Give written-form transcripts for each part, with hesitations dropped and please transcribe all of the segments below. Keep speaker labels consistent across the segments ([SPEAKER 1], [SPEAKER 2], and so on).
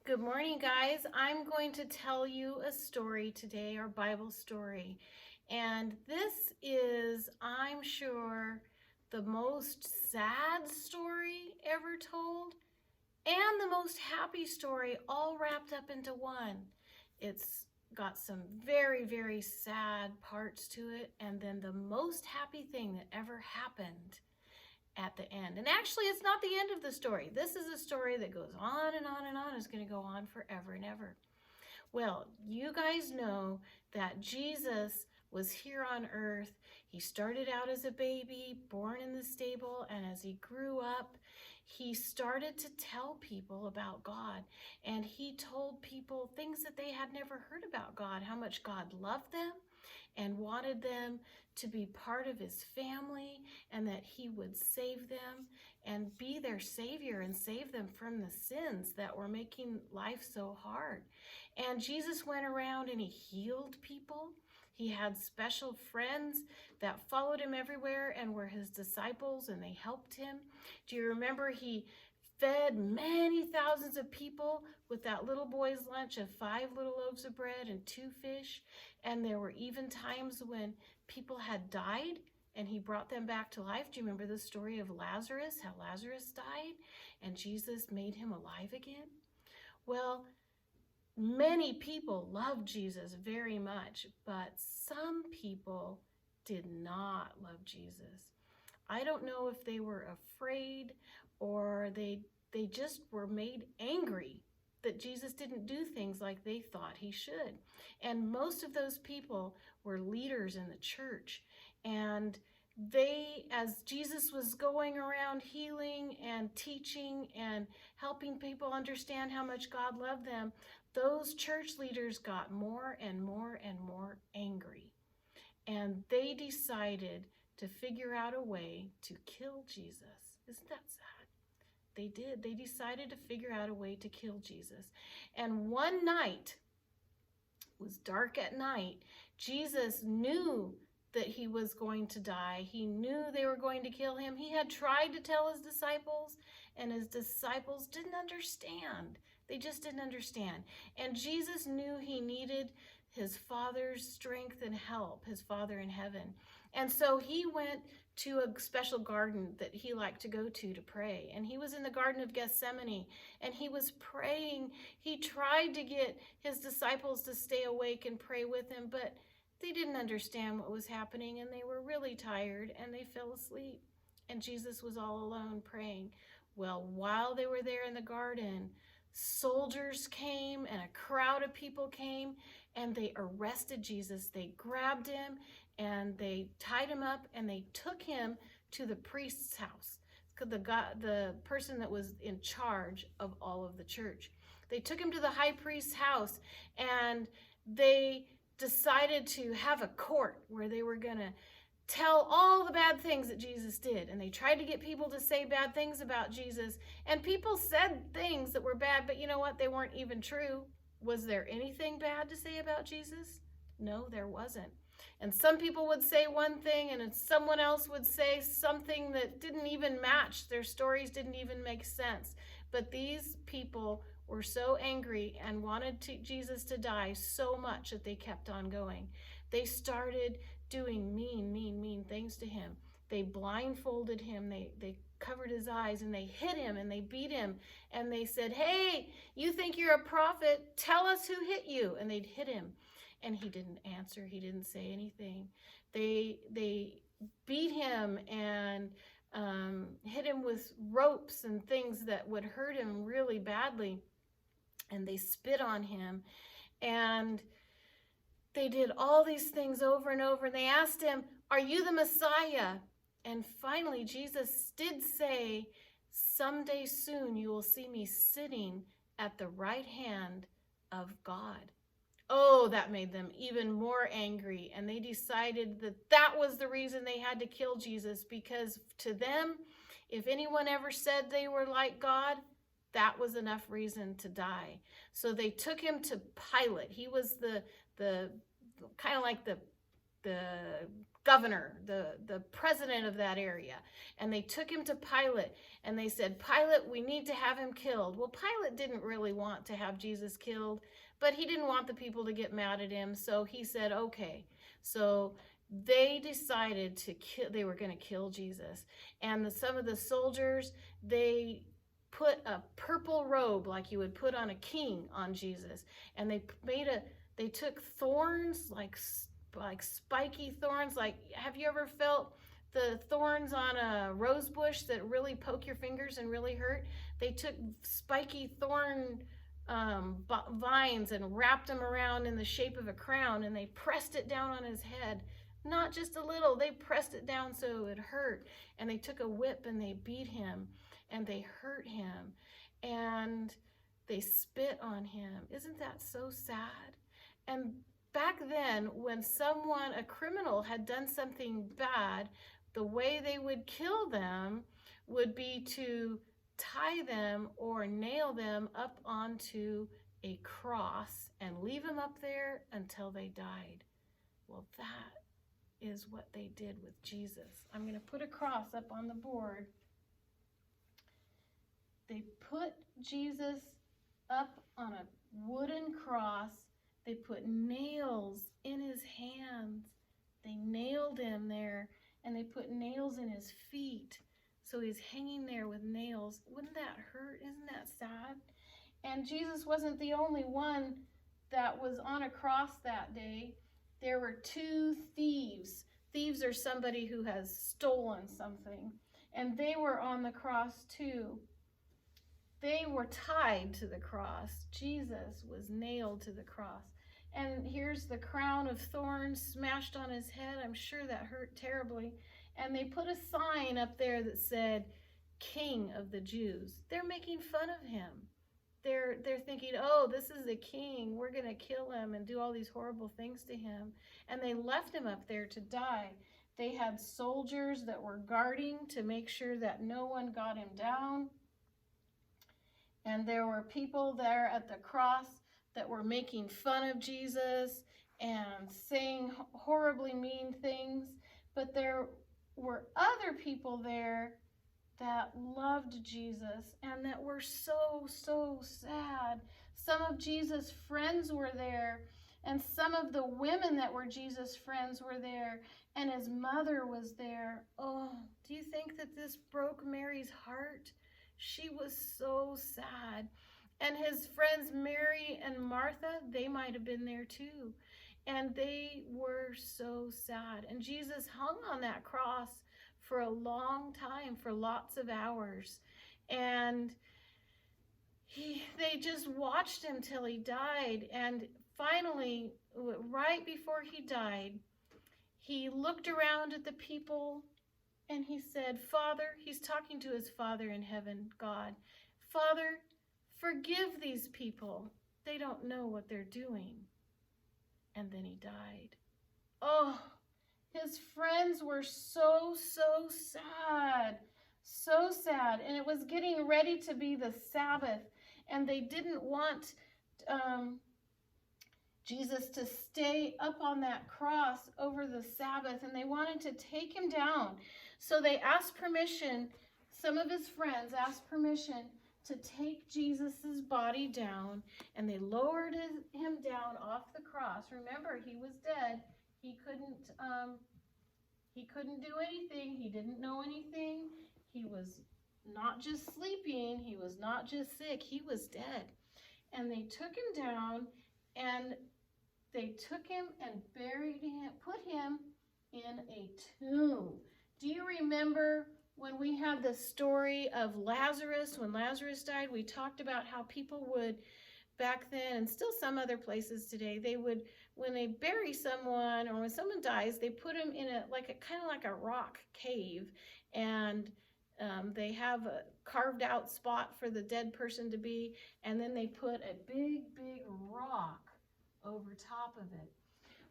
[SPEAKER 1] Good morning, guys. I'm going to tell you a story today, our Bible story. And this is, I'm sure, the most sad story ever told and the most happy story all wrapped up into one. It's got some very, very sad parts to it, and then the most happy thing that ever happened at the end. And actually, it's not the end of the story. This is a story that goes on and on and on. It's going to go on forever and ever. Well, you guys know that Jesus was here on earth. He started out as a baby, born in the stable, and as he grew up, he started to tell people about God. And he told people things that they had never heard about God, how much God loved them and wanted them to be part of his family, and that he would save them and be their savior and save them from the sins that were making life so hard. And Jesus went around and he healed people. He had special friends that followed him everywhere and were his disciples, and they helped him. Do you remember he fed many thousands of people with that little boy's lunch of 5 little loaves of bread and 2 fish? And there were even times when people had died and he brought them back to life. Do you remember the story of Lazarus, how Lazarus died and Jesus made him alive again? Well, many people loved Jesus very much, but some people did not love Jesus. I don't know if they were afraid or they just were made angry that Jesus didn't do things like they thought he should. And most of those people were leaders in the church. And as Jesus was going around healing and teaching and helping people understand how much God loved them, those church leaders got more and more and more angry. And they decided to figure out a way to kill Jesus. Isn't that sad? They did. They decided to figure out a way to kill Jesus. And one night, it was dark at night, Jesus knew that he was going to die. He knew they were going to kill him. He had tried to tell his disciples, and his disciples didn't understand. They just didn't understand. And Jesus knew he needed his Father's strength and help, his Father in heaven. And so he went to a special garden that he liked to go to pray. And he was in the Garden of Gethsemane, and he was praying. He tried to get his disciples to stay awake and pray with him, but they didn't understand what was happening, and they were really tired, and they fell asleep. And Jesus was all alone praying. Well, while they were there in the garden, soldiers came and a crowd of people came, and they arrested Jesus. They grabbed him and they tied him up, and they took him to the priest's house, the person that was in charge of all of the church. They took him to the high priest's house, and they decided to have a court where they were going to tell all the bad things that Jesus did. And they tried to get people to say bad things about Jesus. And people said things that were bad, but you know what? They weren't even true. Was there anything bad to say about Jesus? No, there wasn't. And some people would say one thing, and someone else would say something that didn't even match. Their stories didn't even make sense. But these people were so angry and wanted Jesus to die so much that they kept on going. They started doing mean things to him. They blindfolded him. They covered his eyes, and they hit him, and they beat him, and they said, "Hey, you think you're a prophet? Tell us who hit you." And they'd hit him, and he didn't answer. He didn't say anything. They beat him and hit him with ropes and things that would hurt him really badly. And they spit on him, and they did all these things over and over. And they asked him, "Are you the Messiah?" And finally, Jesus did say, "Someday soon you will see me sitting at the right hand of God." Oh, that made them even more angry. And they decided that that was the reason they had to kill Jesus, because to them, if anyone ever said they were like God, that was enough reason to die. So they took him to Pilate. He was the kind of like the governor, the president of that area. And they took him to Pilate, and they said, Pilate, we need to have him killed. Well, Pilate didn't really want to have Jesus killed, but he didn't want the people to get mad at him, so he said, okay. So they decided they were going to kill Jesus. And some of the soldiers, they put a purple robe like you would put on a king on Jesus. And they took thorns, like spiky thorns. Like, have you ever felt the thorns on a rose bush that really poke your fingers and really hurt? They took spiky thorn vines and wrapped them around in the shape of a crown, and they pressed it down on his head. Not just a little, they pressed it down so it hurt. And they took a whip and they beat him, and they hurt him, and they spit on him. Isn't that so sad? And back then, when a criminal had done something bad, the way they would kill them would be to tie them or nail them up onto a cross and leave them up there until they died. Well, that is what they did with Jesus. I'm going to put a cross up on the board. They put Jesus up on a wooden cross. They put nails in his hands. They nailed him there, and they put nails in his feet. So he's hanging there with nails. Wouldn't that hurt? Isn't that sad? And Jesus wasn't the only one that was on a cross that day. There were 2 thieves. Thieves are somebody who has stolen something. And they were on the cross too. They were tied to the cross. Jesus was nailed to the cross. And here's the crown of thorns smashed on his head. I'm sure that hurt terribly. And they put a sign up there that said, King of the Jews. They're making fun of him. They're thinking, oh, this is the king. We're going to kill him and do all these horrible things to him. And they left him up there to die. They had soldiers that were guarding to make sure that no one got him down. And there were people there at the cross that were making fun of Jesus and saying horribly mean things. But there were other people there that loved Jesus and that were so, so sad. Some of Jesus' friends were there, and some of the women that were Jesus' friends were there, and his mother was there. Oh, do you think that this broke Mary's heart? She was so sad. And his friends Mary and Martha, they might have been there too. And they were so sad. And Jesus hung on that cross for a long time, for lots of hours. And they just watched him till he died. And finally, right before he died, he looked around at the people and he said, Father, he's talking to his Father in heaven, God, Father, forgive these people. They don't know what they're doing. And then he died. Oh, his friends were so, so sad. So sad. And it was getting ready to be the Sabbath. And they didn't want Jesus to stay up on that cross over the Sabbath. And they wanted to take him down. So they asked permission. Some of his friends asked permission to take Jesus's body down. And they lowered him down off the cross. Remember, he was dead. He couldn't do anything. He didn't know anything. He was not just sleeping. He was not just sick. He was dead. And they took him down, and they took him and buried him, put him in a tomb. Do you remember when we had the story of Lazarus? When Lazarus died, we talked about how people would, back then, and still some other places today, they would, when they bury someone or when someone dies, they put them in kind of like a rock cave, and they have a carved out spot for the dead person to be, and then they put a big, big rock over top of it.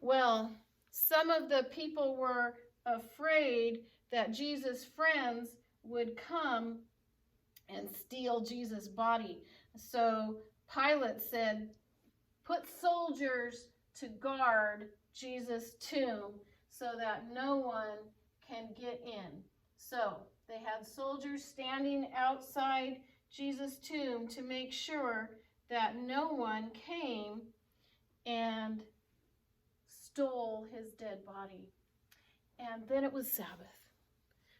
[SPEAKER 1] Well, some of the people were afraid that Jesus' friends would come and steal Jesus' body. So Pilate said, put soldiers to guard Jesus' tomb so that no one can get in. So they had soldiers standing outside Jesus' tomb to make sure that no one came and stole his dead body. And then it was Sabbath.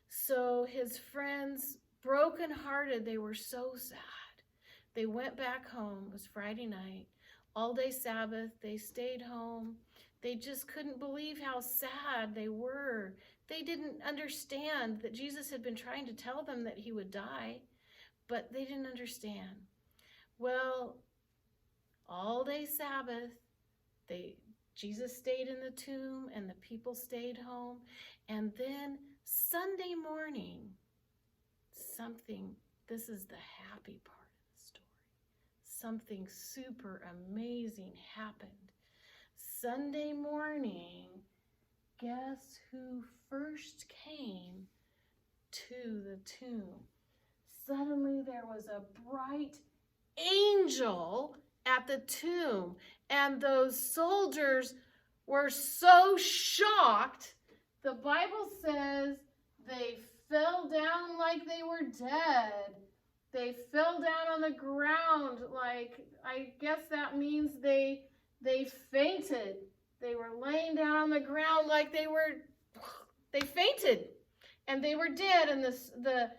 [SPEAKER 1] So his friends, brokenhearted, they were so sad. They went back home. It was Friday night. All day Sabbath. They stayed home. They just couldn't believe how sad they were. They didn't understand that Jesus had been trying to tell them that he would die, but they didn't understand. Well, all day Sabbath, Jesus stayed in the tomb and the people stayed home. And then Sunday morning, this is the happy part of the story. Something super amazing happened. Sunday morning, guess who first came to the tomb? Suddenly there was a bright angel at the tomb, and those soldiers were so shocked. The Bible says they fell down like they were dead. They fell down on the ground like, I guess that means they fainted. They were laying down on the ground like they fainted, and they were dead, and the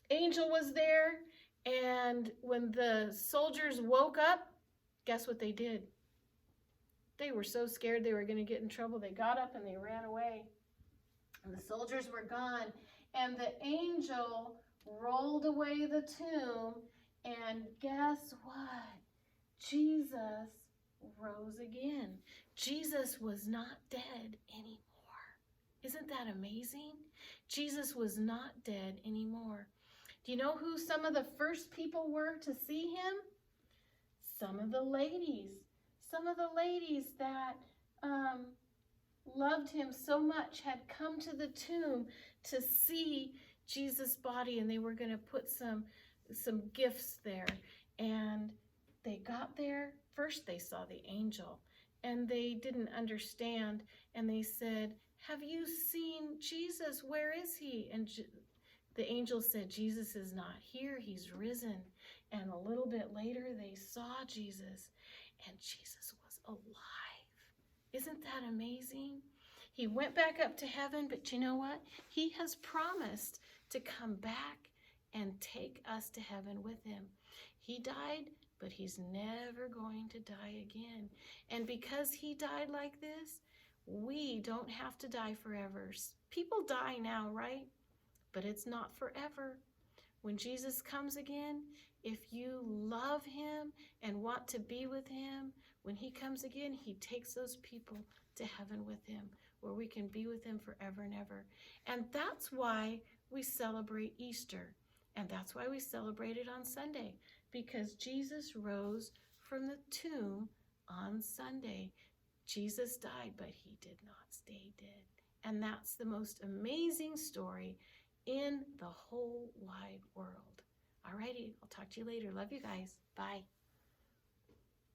[SPEAKER 1] angel was there. And when the soldiers woke up, guess what they did? They were so scared they were going to get in trouble. They got up and they ran away. And the soldiers were gone. And the angel rolled away the tomb. And guess what? Jesus rose again. Jesus was not dead anymore. Isn't that amazing? Jesus was not dead anymore. Do you know who some of the first people were to see him? Some of the ladies. Some of the ladies that loved him so much had come to the tomb to see Jesus' body, and they were going to put some gifts there. And they got there. First they saw the angel, and they didn't understand. And they said, "Have you seen Jesus? Where is he?" And the angel said, "Jesus is not here. He's risen." And a little bit later, they saw Jesus, and Jesus was alive. Isn't that amazing? He went back up to heaven, but you know what? He has promised to come back and take us to heaven with him. He died, but he's never going to die again. And because he died like this, we don't have to die forever. People die now, right? But it's not forever. When Jesus comes again, if you love him and want to be with him, when he comes again, he takes those people to heaven with him, where we can be with him forever and ever. And that's why we celebrate Easter. And that's why we celebrate it on Sunday, because Jesus rose from the tomb on Sunday. Jesus died, but he did not stay dead. And that's the most amazing story in the whole wide world. Alrighty, I'll talk to you later. Love you guys. Bye.